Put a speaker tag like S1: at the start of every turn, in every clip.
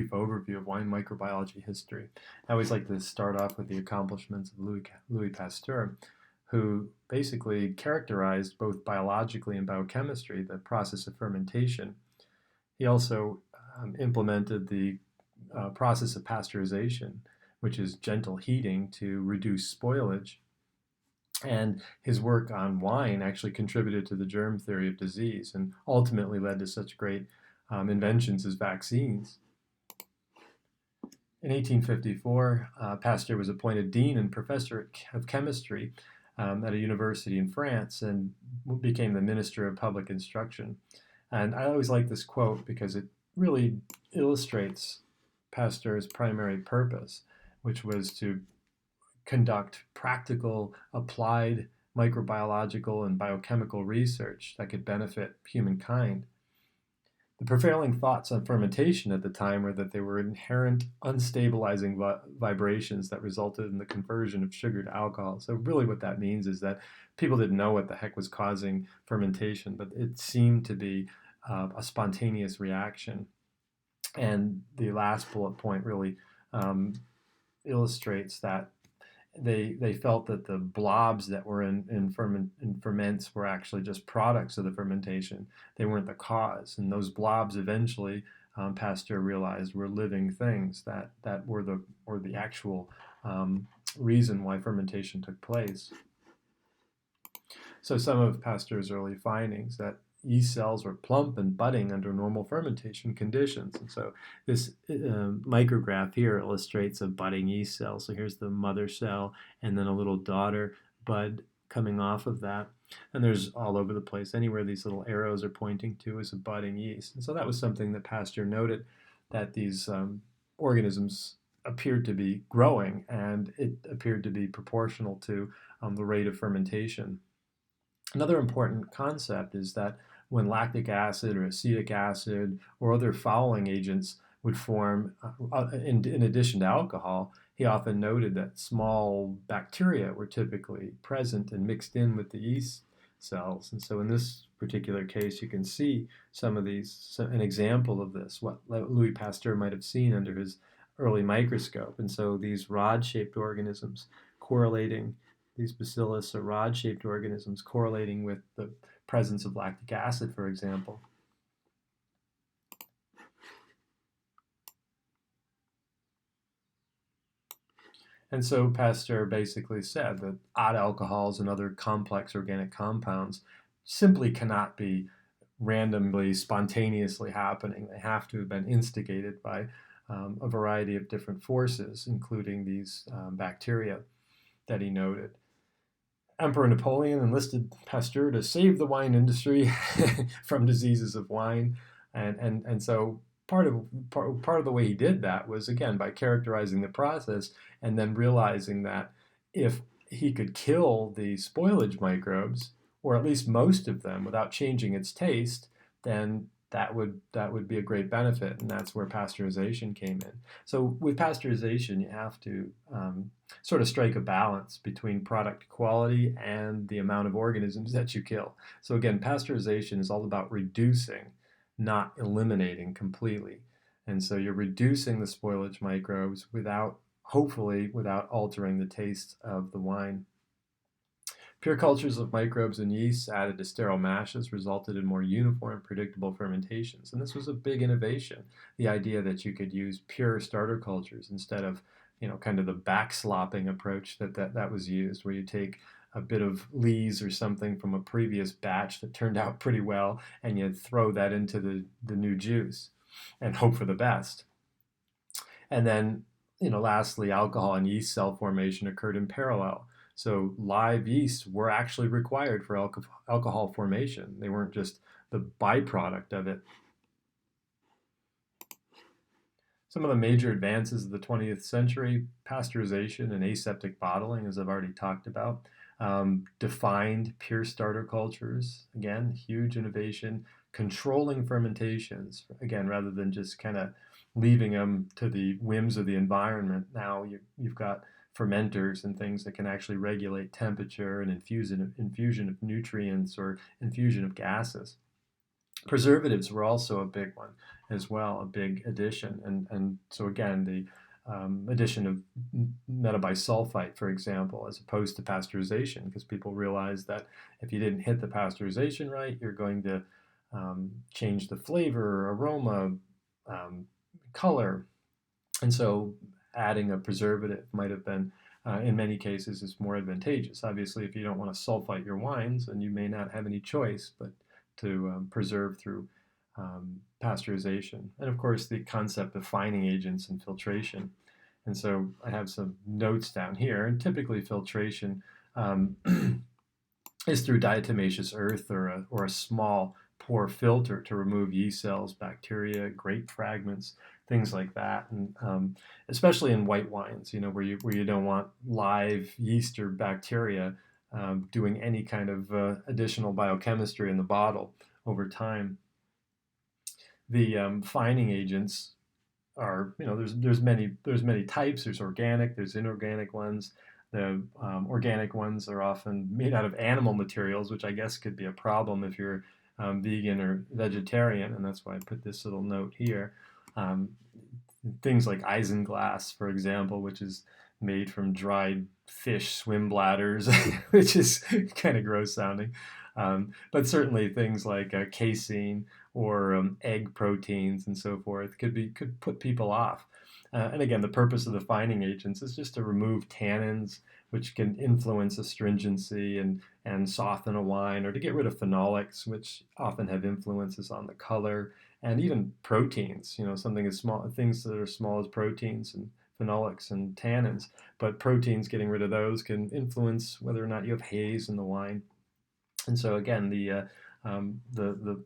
S1: brief overview of wine microbiology history. I always like to start off with the accomplishments of Louis Pasteur, who basically characterized both biologically and biochemistry the process of fermentation. He also implemented the process of pasteurization, which is gentle heating to reduce spoilage. And his work on wine actually contributed to the germ theory of disease and ultimately led to such great inventions as vaccines. In 1854, Pasteur was appointed dean and professor of chemistry at a university in France and became the minister of public instruction. And I always like this quote because it really illustrates Pasteur's primary purpose, which was to conduct practical, applied microbiological and biochemical research that could benefit humankind. The prevailing thoughts on fermentation at the time were that they were inherent unstabilizing vibrations that resulted in the conversion of sugar to alcohol. So really what that means is that people didn't know what the heck was causing fermentation, but it seemed to be a spontaneous reaction. And the last bullet point really illustrates that they felt that the blobs that were in ferments were actually just products of the fermentation. They weren't the cause. And those blobs eventually, Pasteur realized, were living things that were the actual reason why fermentation took place. So some of Pasteur's early findings that yeast cells were plump and budding under normal fermentation conditions. And so this micrograph here illustrates a budding yeast cell. So here's the mother cell and then a little daughter bud coming off of that. And there's all over the place. Anywhere these little arrows are pointing to is a budding yeast. And so that was something that Pasteur noted, that these organisms appeared to be growing, and it appeared to be proportional to the rate of fermentation. Another important concept is that when lactic acid or acetic acid or other fouling agents would form in addition to alcohol, he often noted that small bacteria were typically present and mixed in with the yeast cells. And so in this particular case, you can see some of these, an example of this, what Louis Pasteur might have seen under his early microscope. And so these rod-shaped organisms correlating, these bacillus or rod-shaped organisms correlating with the presence of lactic acid, for example. And so Pasteur basically said that odd alcohols and other complex organic compounds simply cannot be randomly, spontaneously happening. They have to have been instigated by a variety of different forces, including these bacteria that he noted. Emperor Napoleon enlisted Pasteur to save the wine industry from diseases of wine, and so part of the way he did that was, again, by characterizing the process and then realizing that if he could kill the spoilage microbes, or at least most of them, without changing its taste, then that would be a great benefit, and that's where pasteurization came in. So with pasteurization, you have to sort of strike a balance between product quality and the amount of organisms that you kill. So again, pasteurization is all about reducing, not eliminating completely. And so you're reducing the spoilage microbes hopefully without altering the taste of the wine. Pure cultures of microbes and yeasts added to sterile mashes resulted in more uniform, predictable fermentations. And this was a big innovation, the idea that you could use pure starter cultures instead of, kind of the backslopping approach that was used, where you take a bit of lees or something from a previous batch that turned out pretty well, and you throw that into the new juice and hope for the best. And then, lastly, alcohol and yeast cell formation occurred in parallel. So live yeasts were actually required for alcohol formation. They weren't just the byproduct of it. Some of the major advances of the 20th century, pasteurization and aseptic bottling, as I've already talked about, defined pure starter cultures, again, huge innovation, controlling fermentations, again, rather than just kind of leaving them to the whims of the environment. Now you've got fermenters and things that can actually regulate temperature and infusion of nutrients or infusion of gases. Preservatives were also a big one. as well, a big addition. And so again, the addition of metabisulfite, for example, as opposed to pasteurization, because people realize that if you didn't hit the pasteurization right, you're going to change the flavor, aroma, color. And so adding a preservative might have been, in many cases, is more advantageous. Obviously, if you don't want to sulfite your wines, then you may not have any choice but to preserve through pasteurization. And of course, the concept of fining agents and filtration. And so I have some notes down here. And typically, filtration is through diatomaceous earth or a small pore filter to remove yeast cells, bacteria, grape fragments, things like that. And especially in white wines, where you don't want live yeast or bacteria doing any kind of additional biochemistry in the bottle over time. The fining agents are, there's many types. There's organic, there's inorganic ones. The organic ones are often made out of animal materials, which I guess could be a problem if you're vegan or vegetarian, and that's why I put this little note here. Things like isinglass, for example, which is made from dried fish swim bladders, which is kind of gross sounding. But certainly things like casein or egg proteins and so forth could put people off. And again, the purpose of the fining agents is just to remove tannins, which can influence astringency and soften a wine, or to get rid of phenolics, which often have influences on the color, and even proteins. Something as small, things that are small as proteins and phenolics and tannins. But proteins, getting rid of those can influence whether or not you have haze in the wine. And so again, the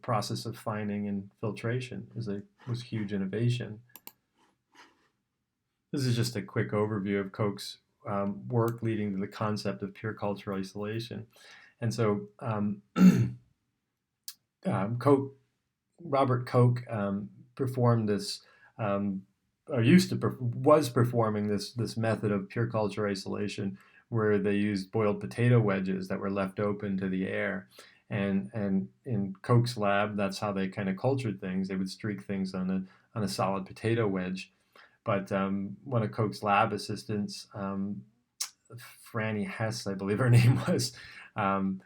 S1: process of fining and filtration was a huge innovation. This is just a quick overview of Koch's work leading to the concept of pure culture isolation. And so Robert Koch performed this, was performing this method of pure culture isolation, where they used boiled potato wedges that were left open to the air. And in Koch's lab, that's how they kind of cultured things. They would streak things on a solid potato wedge. But one of Koch's lab assistants, Franny Hess, I believe her name was, Franny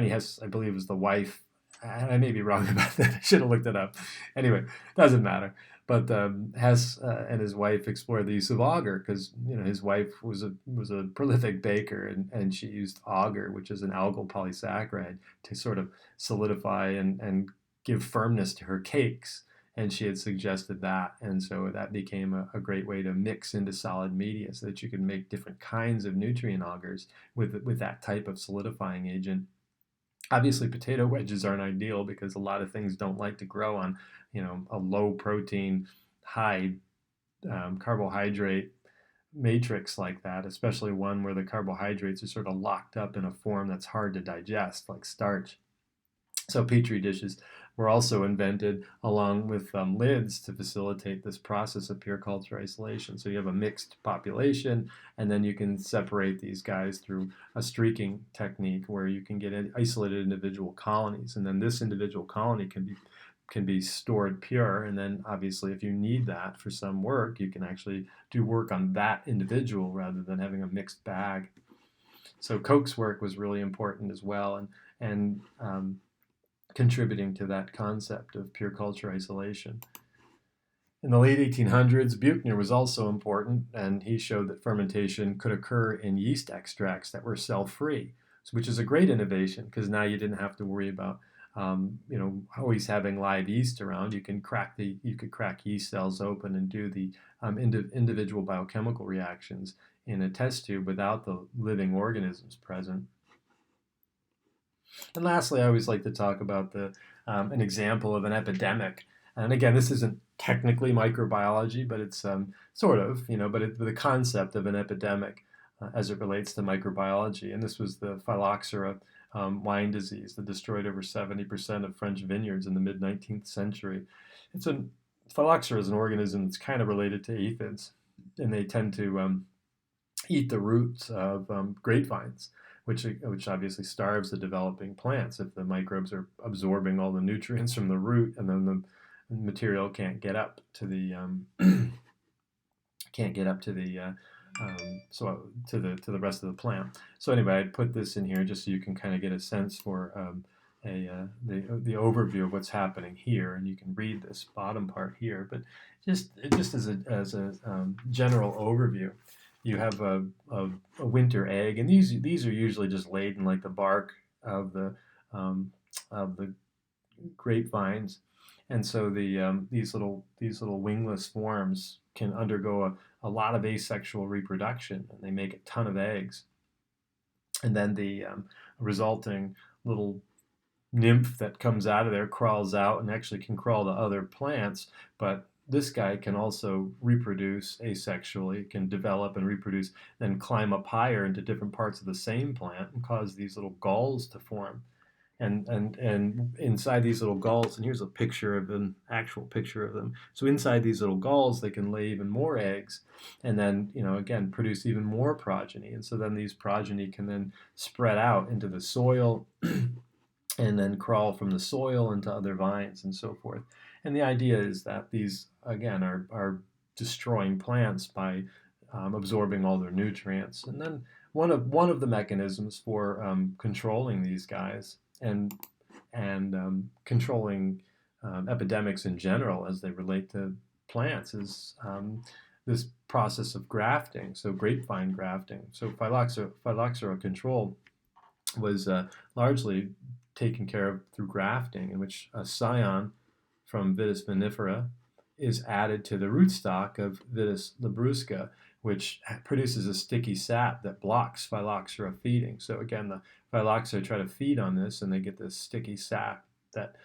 S1: Hess, I believe, was the wife. I may be wrong about that. I should have looked it up. Anyway, doesn't matter. But Hess and his wife explored the use of agar, because his wife was a prolific baker, and she used agar, which is an algal polysaccharide, to sort of solidify and give firmness to her cakes. And she had suggested that, and so that became a great way to mix into solid media, so that you could make different kinds of nutrient agars with that type of solidifying agent. Obviously, potato wedges aren't ideal, because a lot of things don't like to grow on, a low protein, high carbohydrate matrix like that, especially one where the carbohydrates are sort of locked up in a form that's hard to digest, like starch. So Petri dishes were also invented along with lids to facilitate this process of pure culture isolation. So you have a mixed population, and then you can separate these guys through a streaking technique, where you can get isolated individual colonies, and then this individual colony can be stored pure. And then obviously, if you need that for some work, you can actually do work on that individual rather than having a mixed bag. So Koch's work was really important as well, and contributing to that concept of pure culture isolation. In the late 1800s, Buchner was also important, and he showed that fermentation could occur in yeast extracts that were cell-free, which is a great innovation, because now you didn't have to worry about always having live yeast around. You could crack yeast cells open and do the individual biochemical reactions in a test tube without the living organisms present. And lastly, I always like to talk about an example of an epidemic. And again, this isn't technically microbiology, but it's sort of, but the concept of an epidemic as it relates to microbiology. And this was the phylloxera wine disease that destroyed over 70% of French vineyards in the mid-19th century. Phylloxera is an organism that's kind of related to aphids, and they tend to eat the roots of grapevines. which obviously starves the developing plants if the microbes are absorbing all the nutrients from the root, and then the material can't get up to the can't get up to the to the rest of the plant. So anyway, I'd put this in here just so you can kind of get a sense for the overview of what's happening here, and you can read this bottom part here. But just as a general overview, you have a winter egg, and these are usually just laid in like the bark of the grapevines, and so these little wingless forms can undergo a lot of asexual reproduction, and they make a ton of eggs, and then the resulting little nymph that comes out of there crawls out and actually can crawl to other plants, but this guy can also reproduce asexually, can develop and reproduce, then climb up higher into different parts of the same plant and cause these little galls to form. And inside these little galls, and here's a picture of an actual picture of them. So inside these little galls, they can lay even more eggs, and then again produce even more progeny. And so then these progeny can then spread out into the soil, and then crawl from the soil into other vines and so forth. And the idea is that these again are destroying plants by absorbing all their nutrients. And then one of the mechanisms for controlling these guys and controlling epidemics in general as they relate to plants is this process of grafting, so grapevine grafting. So phylloxera control was largely taken care of through grafting, in which a scion from Vitis vinifera is added to the rootstock of Vitis labrusca, which produces a sticky sap that blocks phylloxera feeding. So again, the phylloxera try to feed on this, and they get this sticky sap that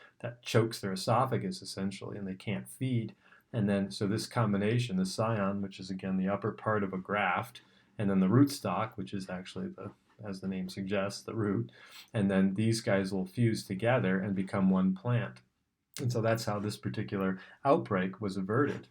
S1: chokes their esophagus essentially, and they can't feed. And then so this combination, the scion, which is again the upper part of a graft, and then the rootstock, which is actually as the name suggests, the root, and then these guys will fuse together and become one plant. And so that's how this particular outbreak was averted.